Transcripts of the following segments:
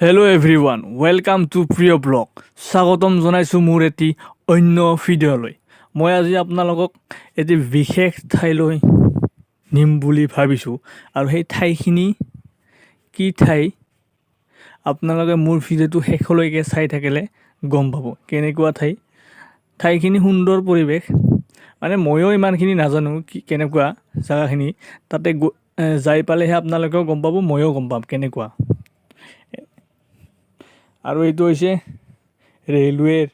Hello' everyone welcome to প্ৰিয় blog স্বাগতম জনাইছোঁ মোৰ এটি অন্য ভিডিঅ'লৈ। মই আজি আপোনালোকক এটি বিশেষ ঠাইলৈ নিম বুলি ভাবিছোঁ আৰু সেই ঠাইখিনি কি ঠাই আপোনালোকে মোৰ ভিডিঅ'টো শেষলৈকে চাই থাকিলে গম পাব কেনেকুৱা ঠাইখিনি সুন্দৰ পৰিৱেশ। মানে ময়ো ইমানখিনি নাজানো কেনেকুৱা জেগাখিনি, তাতে যাই পালেহে আপোনালোকেও গম পাব, ময়ো গম পাম কেনেকুৱা। আৰু এইটো হৈছে ৰেলৱেৰ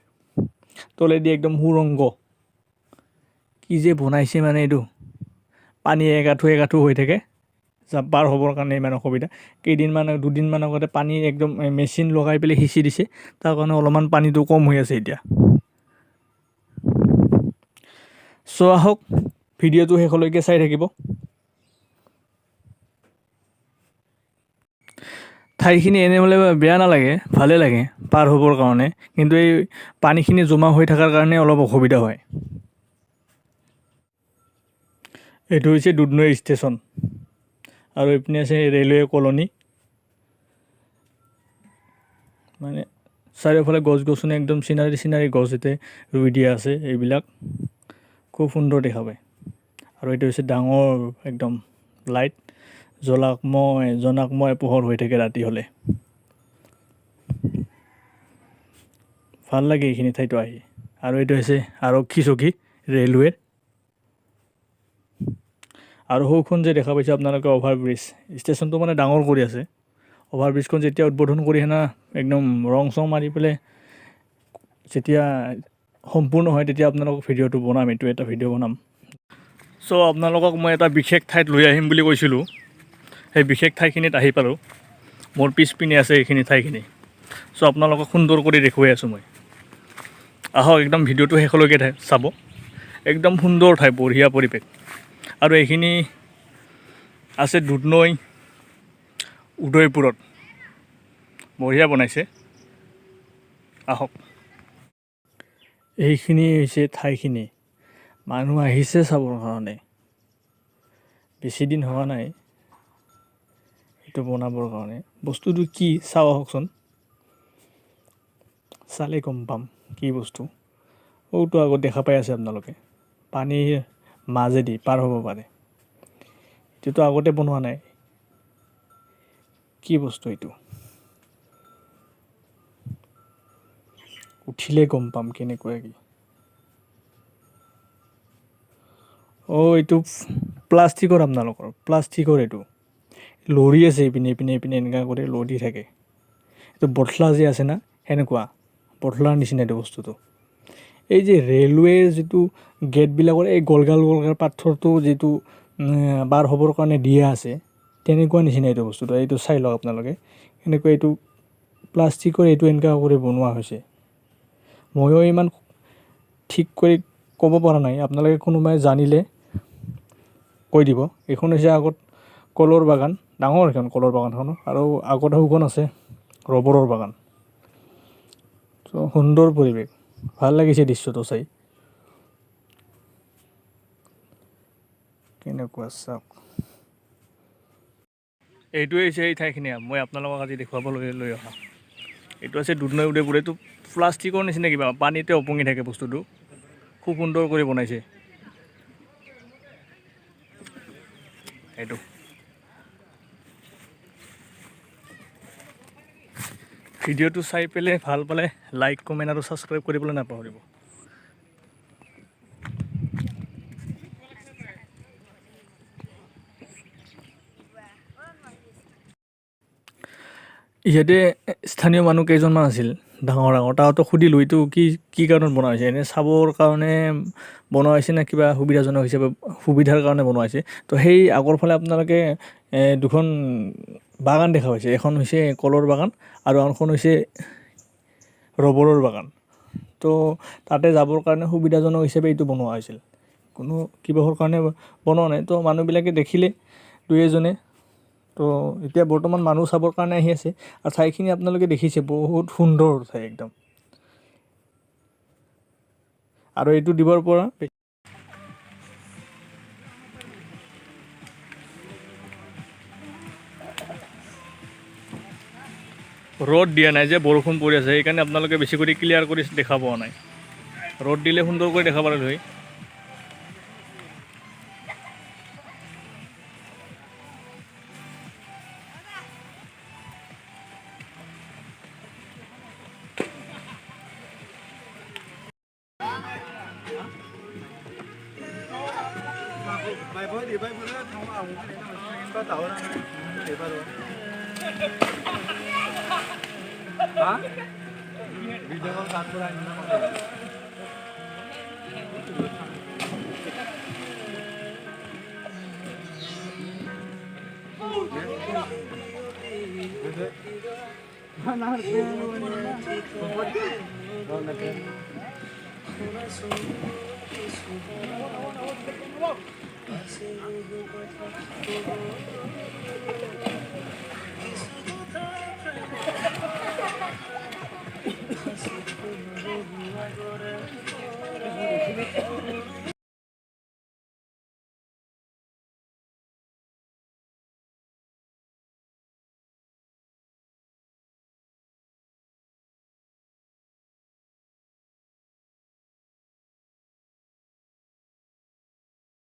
তলেদি একদম সুৰংগ। কি যে বনাইছে মানে এইটো, পানী এগাঁঠো হৈ থাকে পাৰ হ'বৰ কাৰণে ইমান অসুবিধা। দুদিনমান আগতে পানী একদম মেচিন লগাই পেলাই সিঁচি দিছে, তাৰ কাৰণে অলপমান পানীটো কম হৈ আছে এতিয়া। চ' আহক ভিডিঅ'টো শেষলৈকে চাই থাকিব। ঠাইখিনি এনে হ'লে বেয়া নালাগে, ভালে লাগে পাৰ হ'বৰ কাৰণে, কিন্তু এই পানীখিনি জমা হৈ থকাৰ কাৰণে অলপ অসুবিধা হয়। এইটো হৈছে দুধনৈ ষ্টেচন আৰু এইপিনে আছে ৰেলৱে কলনী। মানে চাৰিওফালে গছ গছনি, একদম চিনাৰী গছ এতে ৰুই দিয়া আছে, এইবিলাক খুব সুন্দৰ দেখা পায়। আৰু এইটো হৈছে ডাঙৰ একদম লাইট, জনাকময় পোহৰ হৈ থাকে ৰাতি হ'লে। ভাল লাগে এইখিনি ঠাইতো আহি। আৰু এইটো হৈছে আৰক্ষী চকী ৰেলৱেৰ। আৰু সৌখন যে দেখা পাইছে আপোনালোকে অভাৰব্ৰিজ, ষ্টেচনটো মানে ডাঙৰ কৰি আছে। অভাৰব্ৰিজখন যেতিয়া উদ্বোধন কৰি সেনা একদম ৰং চং মাৰি পেলাই যেতিয়া সম্পূৰ্ণ হয়, তেতিয়া আপোনালোকক ভিডিঅ'টো বনাম, এইটো এটা ভিডিঅ' বনাম। চ' আপোনালোকক মই এটা বিশেষ ঠাইত লৈ আহিম বুলি কৈছিলোঁ, সেই বিশেষ ঠাইখিনিত আহি পালোঁ। মোৰ পিছপিনে আছে এইখিনি ঠাইখিনি। চ' আপোনালোকক সুন্দৰ কৰি দেখুৱাই আছোঁ মই। আহক একদম ভিডিঅ'টো শেষলৈকে চাব। একদম সুন্দৰ ঠাই, বঢ়িয়া পৰিৱেশ। আৰু এইখিনি আছে দুধনৈ উদয়পুৰত, বঢ়িয়া বনাইছে। আহক, এইখিনি হৈছে ঠাইখিনি, মানুহ আহিছে চাবৰ কাৰণে। বেছি দিন হোৱা নাই এইটো বনাবৰ কাৰণে। বস্তুটো কি চাওঁ আহকচোন, চালে গম পাম কি বস্তু। সৌটো আগত দেখা পাই আছে আপোনালোকে, পানীৰ মাজেদি পাৰ হ'ব পাৰে। এইটোতো আগতে বনোৱা নাই, কি বস্তু এইটো উঠিলে গম পাম কেনেকুৱা কি। এইটো প্লাষ্টিকৰ, প্লাষ্টিকৰ এইটো লৰি আছে এইপিনে এনেকুৱা কৰি লৰি থাকে। এইটো বঠলা যে আছে না, সেনেকুৱা বঠলাৰ নিচিনা এইটো বস্তুটো। এই যে ৰেলৱেৰ যিটো গেটবিলাকৰ এই গলগাল পাথৰটো যিটো পাৰ হ'বৰ কাৰণে দিয়া আছে, তেনেকুৱা নিচিনা এইটো বস্তুটো। এইটো চাই লওক আপোনালোকে, এনেকুৱা এইটো প্লাষ্টিকৰ এইটো এনেকুৱা কৰি বনোৱা হৈছে। ময়ো ইমান ঠিক কৰি ক'ব পৰা নাই, আপোনালোকে কোনোবাই জানিলে কৈ দিব। এইখন হৈছে আগত কলৰ বাগান, ডাঙৰ এখন কলৰ বাগানখন, আৰু আগত সৌখন আছে ৰবৰৰ বাগান। ত' সুন্দৰ পৰিৱেশ, ভাল লাগিছে দৃশ্যটো চাই। কেনেকুৱা চাওক, এইটোৱে হৈছে এই ঠাইখিনি মই আপোনালোকক আজি দেখুৱাবলৈ লৈ অহা। এইটো আছে দুধনৈ উদয়পুৰ। এইটো প্লাষ্টিকৰ নিচিনা কিবা, পানীতে উপঙি থাকে বস্তুটো, খুব সুন্দৰ কৰি বনাইছে এইটো। ভিডিঅ'টো চাই পেলাই ভাল পালে লাইক, কমেণ্ট আৰু ছাবস্ক্ৰাইব কৰিবলৈ নাপাহৰিব। ইয়াতে স্থানীয় মানুহ কেইজনমান আছিল, ডাঙৰ তাহাঁতক সুধিলোঁ এইটো কি কাৰণত বনোৱা হৈছে। এনেই চাবৰ কাৰণে বনোৱা হৈছে নে কিবা সুবিধাজনক হিচাপে, সুবিধাৰ কাৰণে বনোৱা হৈছে। তো সেই আগৰ ফালে আপোনালোকে দুখন বাগান দেখা পাইছে, এখন হৈছে কলৰ বাগান আৰু আনখন হৈছে ৰবৰৰ বাগান। তো তাতে যাবৰ কাৰণে সুবিধাজনক হিচাপে এইটো বনোৱা হৈছিল, কোনো কিবাহৰ কাৰণে বনোৱা নাই। তো মানুহবিলাকে দেখিলে দুই এজনে, তো এতিয়া বৰ্তমান মানুহ চাবৰ কাৰণে আহি আছে। আৰু ঠাইখিনি আপোনালোকে দেখিছে, বহুত সুন্দৰ ঠাই একদম। আৰু এইটো দিবৰ পৰা ৰ'দ দিয়া নাই যে বৰষুণ পৰি আছে, সেইকাৰণে আপোনালোকে বেছি কৰি ক্লিয়াৰ কৰি দেখা পোৱা নাই। ৰ'দ দিলে সুন্দৰকৈ দেখা পালে হয়।